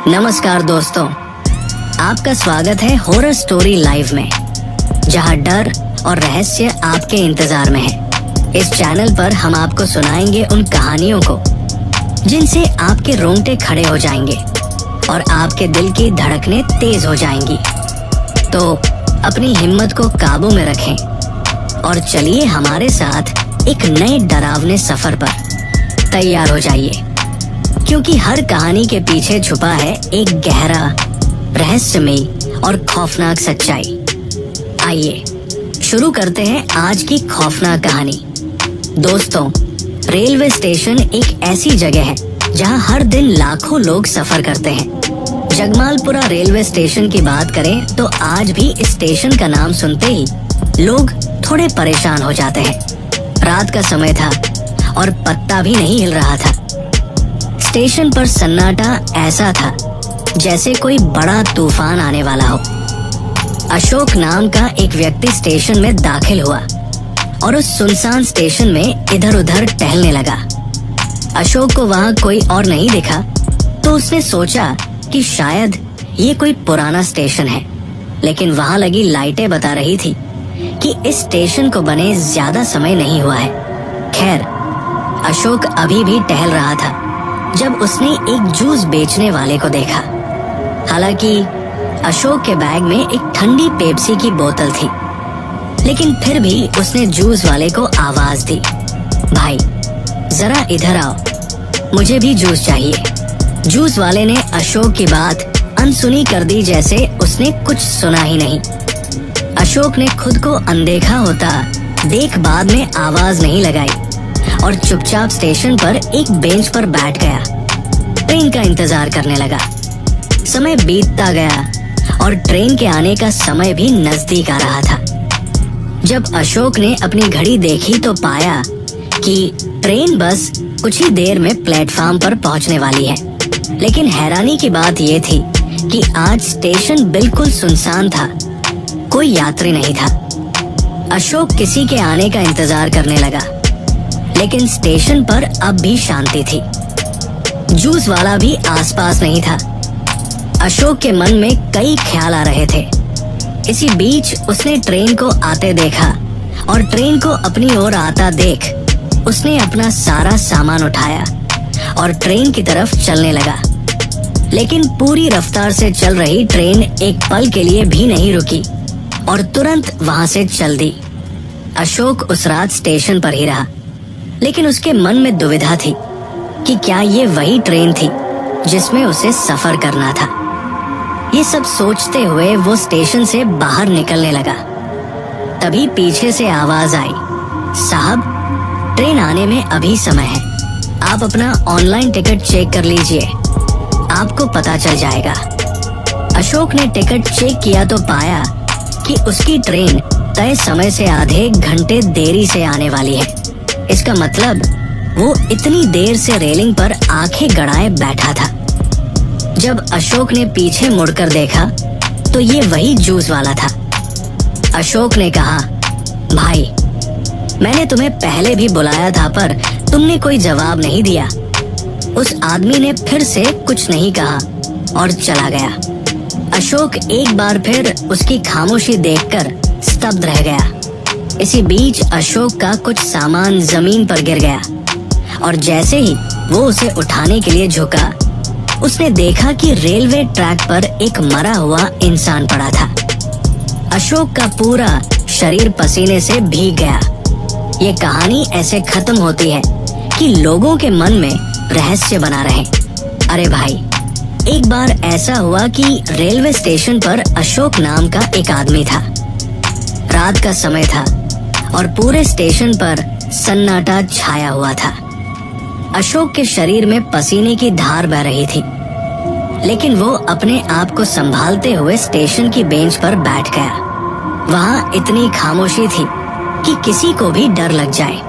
नमस्कार दोस्तों, आपका स्वागत है हॉरर स्टोरी लाइव में, जहां डर और रहस्य आपके इंतजार में है। इस चैनल पर हम आपको सुनाएंगे उन कहानियों को जिनसे आपके रोंगटे खड़े हो जाएंगे और आपके दिल की धड़कनें तेज हो जाएंगी। तो अपनी हिम्मत को काबू में रखें और चलिए हमारे साथ एक नए डरावने सफर पर तैयार हो जाइए, क्योंकि हर कहानी के पीछे छुपा है एक गहरा, रहस्यमयी और खौफनाक सच्चाई। आइए शुरू करते हैं आज की खौफनाक कहानी। दोस्तों, रेलवे स्टेशन एक ऐसी जगह है जहां हर दिन लाखों लोग सफर करते हैं। जगमालपुरा रेलवे स्टेशन की बात करें तो आज भी इस स्टेशन का नाम सुनते ही लोग थोड़े परेशान हो जाते हैं। रात का समय था और पत्ता भी नहीं हिल रहा था। स्टेशन पर सन्नाटा ऐसा था जैसे कोई बड़ा तूफान आने वाला हो। अशोक नाम का एक व्यक्ति स्टेशन में दाखिल हुआ और उस सुनसान स्टेशन में इधर उधर टहलने लगा। अशोक को वहाँ कोई और नहीं दिखा तो उसने सोचा कि शायद ये कोई पुराना स्टेशन है, लेकिन वहाँ लगी लाइटें बता रही थी कि इस स्टेशन को बने ज्यादा समय नहीं हुआ है। खैर, अशोक अभी भी टहल रहा था जब उसने एक जूस बेचने वाले को देखा। हालांकि अशोक के बैग में एक ठंडी पेप्सी की बोतल थी, लेकिन फिर भी उसने जूस वाले को आवाज दी, भाई जरा इधर आओ, मुझे भी जूस चाहिए। जूस वाले ने अशोक की बात अनसुनी कर दी, जैसे उसने कुछ सुना ही नहीं। अशोक ने खुद को अनदेखा होता देख बाद में आवाज नहीं लगाई और चुपचाप स्टेशन पर एक बेंच पर बैठ गया। ट्रेन का इंतजार करने लगा। समय बीतता गया और ट्रेन के आने का समय भी नजदीक आ रहा था। जब अशोक ने अपनी घड़ी देखी तो पाया कि ट्रेन बस कुछ ही देर में प्लेटफार्म पर पहुंचने वाली है। लेकिन हैरानी की बात यह थी कि आज स्टेशन बिल्कुल सुनसान था, कोई यात्री नहीं था। अशोक किसी के आने का इंतजार करने लगा, लेकिन स्टेशन पर अब भी शांति थी। जूस वाला भी आसपास नहीं था। अशोक के मन में कई ख्याल आ रहे थे। इसी बीच उसने ट्रेन को आते देखा और ट्रेन को अपनी ओर आता देख उसने अपना सारा सामान उठाया और ट्रेन की तरफ चलने लगा। लेकिन पूरी रफ्तार से चल रही ट्रेन एक पल के लिए भी नहीं रुकी और तुरंत वहां से चल दी। अशोक उस रात स्टेशन पर ही रहा, लेकिन उसके मन में दुविधा थी कि क्या ये वही ट्रेन थी जिसमें उसे सफर करना था। ये सब सोचते हुए वो स्टेशन से बाहर निकलने लगा। तभी पीछे से आवाज आई, साहब ट्रेन आने में अभी समय है, आप अपना ऑनलाइन टिकट चेक कर लीजिए, आपको पता चल जाएगा। अशोक ने टिकट चेक किया तो पाया कि उसकी ट्रेन तय समय से आधे घंटे देरी से आने वाली है। इसका मतलब वो इतनी देर से रेलिंग पर आंखें गड़ाए बैठा था। जब अशोक ने पीछे मुड़कर देखा तो ये वही जूस वाला था। अशोक ने कहा, भाई मैंने तुम्हें पहले भी बुलाया था पर तुमने कोई जवाब नहीं दिया। उस आदमी ने फिर से कुछ नहीं कहा और चला गया। अशोक एक बार फिर उसकी खामोशी देखकर स्तब्ध रह गया। इसी बीच अशोक का कुछ सामान जमीन पर गिर गया और जैसे ही वो उसे उठाने के लिए झुका, उसने देखा कि रेलवे ट्रैक पर एक मरा हुआ इंसान पड़ा था। अशोक का पूरा शरीर पसीने से भीग गया। ये कहानी ऐसे खत्म होती है कि लोगों के मन में रहस्य बना रहे। अरे भाई, एक बार ऐसा हुआ कि रेलवे स्टेशन पर अशोक नाम का एक आदमी था। रात का समय था और पूरे स्टेशन पर सन्नाटा छाया हुआ था। अशोक के शरीर में पसीने की धार बह रही थी, लेकिन वो अपने आप को संभालते हुए स्टेशन की बेंच पर बैठ गया। वहाँ इतनी खामोशी थी कि किसी को भी डर लग जाए।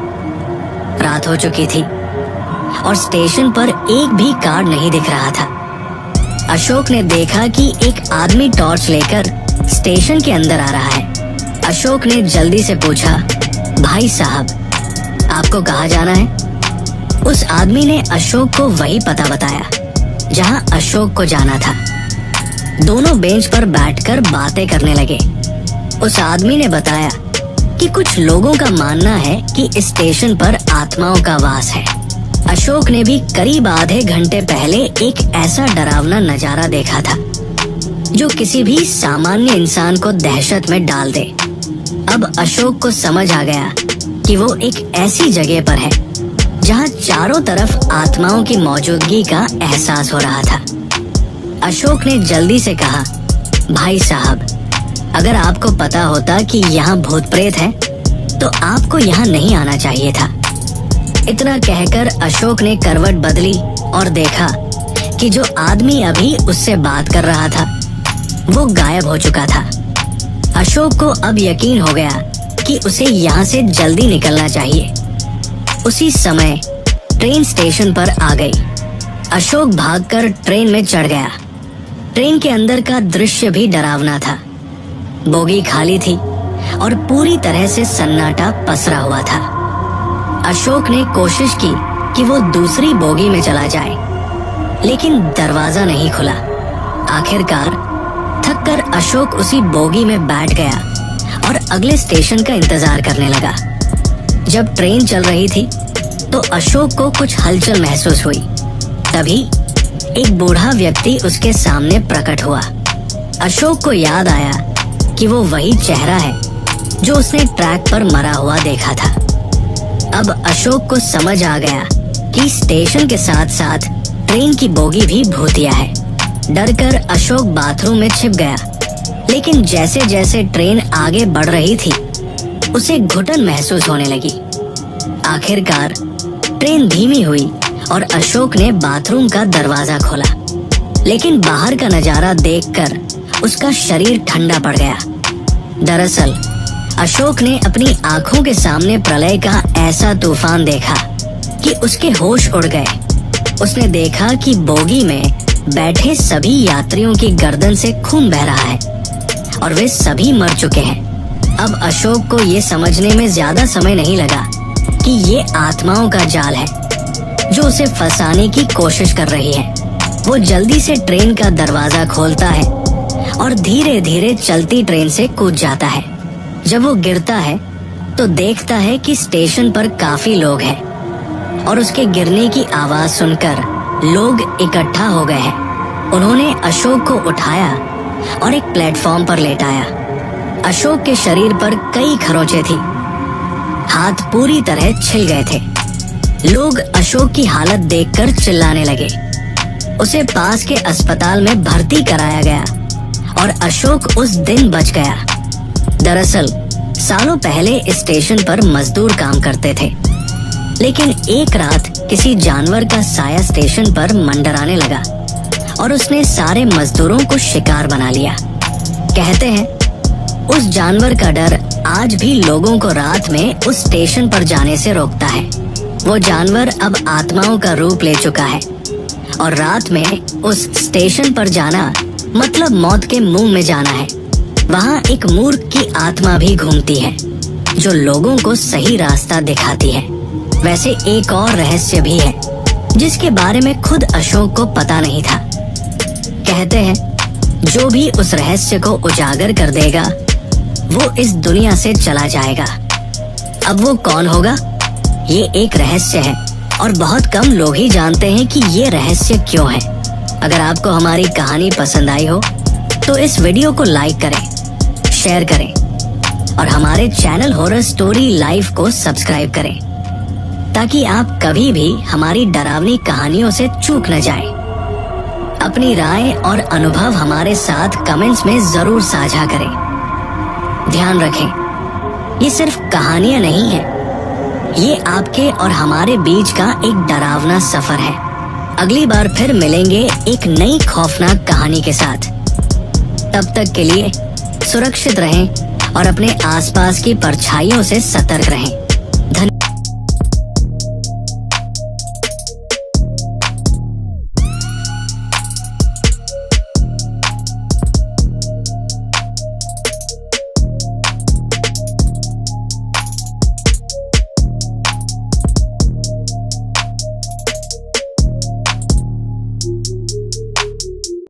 रात हो चुकी थी और स्टेशन पर एक भी कार नहीं दिख रहा था। अशोक ने देखा कि एक आदमी टॉर्च लेकर स्टेशन के अंदर आ रहा है। अशोक ने जल्दी से पूछा, भाई साहब आपको कहाँ जाना है? उस आदमी ने अशोक को वही पता बताया जहां अशोक को जाना था। दोनों बेंच पर बैठकर बातें करने लगे। उस आदमी ने बताया कि कुछ लोगों का मानना है कि इस स्टेशन पर आत्माओं का वास है। अशोक ने भी करीब आधे घंटे पहले एक ऐसा डरावना नजारा देखा था जो किसी भी सामान्य इंसान को दहशत में डाल दे। अब अशोक को समझ आ गया कि वो एक ऐसी जगह पर है जहां चारों तरफ आत्माओं की मौजूदगी का एहसास हो रहा था। अशोक ने जल्दी से कहा, भाई साहब, अगर आपको पता होता कि यहाँ भूत प्रेत है तो आपको यहाँ नहीं आना चाहिए था। इतना कहकर अशोक ने करवट बदली और देखा कि जो आदमी अभी उससे बात कर रहा था वो गायब हो चुका था। अशोक को अब यकीन हो गया कि उसे यहाँ से जल्दी निकलना चाहिए। उसी समय ट्रेन स्टेशन पर आ गई। अशोक भागकर ट्रेन में चढ़ गया। ट्रेन के अंदर का दृश्य भी डरावना था। बोगी खाली थी और पूरी तरह से सन्नाटा पसरा हुआ था। अशोक ने कोशिश की कि वो दूसरी बोगी में चला जाए, लेकिन दरवाजा नहीं खुला। आखिरकार थककर अशोक उसी बोगी में बैठ गया और अगले स्टेशन का इंतजार करने लगा। जब ट्रेन चल रही थी तो अशोक को कुछ हलचल महसूस हुई। तभी एक बूढ़ा व्यक्ति उसके सामने प्रकट हुआ। अशोक को याद आया कि वो वही चेहरा है जो उसने ट्रैक पर मरा हुआ देखा था। अब अशोक को समझ आ गया कि स्टेशन के साथ साथ ट्रेन की बोगी भी भूतिया है। डरकर अशोक बाथरूम में छिप गया, लेकिन जैसे जैसे ट्रेन आगे बढ़ रही थी उसे घुटन महसूस होने लगी। आखिरकार ट्रेन धीमी हुई और अशोक ने बाथरूम का दरवाजा खोला, लेकिन बाहर का नजारा देखकर उसका शरीर ठंडा पड़ गया। दरअसल अशोक ने अपनी आंखों के सामने प्रलय का ऐसा तूफान देखा कि उसके होश उड़ गए। उसने देखा कि बोगी में बैठे सभी यात्रियों की गर्दन से खून बह रहा है और वे सभी मर चुके हैं। अब अशोक को ये समझने में ज्यादा समय नहीं लगा कि ये आत्माओं का जाल है जो उसे फंसाने की कोशिश कर रही है। वो जल्दी से ट्रेन का दरवाजा खोलता है और धीरे धीरे चलती ट्रेन से कूद जाता है। जब वो गिरता है तो देखता है कि स्टेशन पर काफी लोग हैं और उसके गिरने की आवाज सुनकर लोग इकट्ठा हो गए हैं। उन्होंने अशोक को उठाया और एक प्लेटफॉर्म पर लेटाया। अशोक के शरीर पर कई खरोंचें थी, हाथ पूरी तरह छिल गए थे। लोग अशोक की हालत देखकर चिल्लाने लगे। उसे पास के अस्पताल में भर्ती कराया गया और अशोक उस दिन बच गया। दरअसल सालों पहले इस स्टेशन पर मजदूर काम करते थे, लेकिन एक रात किसी जानवर का साया स्टेशन पर मंडराने लगा और उसने सारे मजदूरों को शिकार बना लिया। कहते हैं उस जानवर का डर आज भी लोगों को रात में उस स्टेशन पर जाने से रोकता है। वो जानवर अब आत्माओं का रूप ले चुका है और रात में उस स्टेशन पर जाना मतलब मौत के मुंह में जाना है। वहाँ एक मूर्ख की आत्मा भी घूमती है जो लोगों को सही रास्ता दिखाती है। वैसे एक और रहस्य भी है जिसके बारे में खुद अशोक को पता नहीं था। कहते हैं जो भी उस रहस्य को उजागर कर देगा वो इस दुनिया से चला जाएगा। अब वो कौन होगा, ये एक रहस्य है और बहुत कम लोग ही जानते हैं कि ये रहस्य क्यों है। अगर आपको हमारी कहानी पसंद आई हो तो इस वीडियो को लाइक करें, शेयर करें और हमारे चैनल हॉरर स्टोरी लाइव को सब्सक्राइब करें ताकि आप कभी भी हमारी डरावनी कहानियों से चूक न जाएं। अपनी राय और अनुभव हमारे साथ कमेंट्स में जरूर साझा करें। ध्यान रखें, ये सिर्फ कहानियां नहीं है, ये आपके और हमारे बीच का एक डरावना सफर है। अगली बार फिर मिलेंगे एक नई खौफनाक कहानी के साथ। तब तक के लिए सुरक्षित रहें और अपने आसपास की परछाइयों से सतर्क रहें।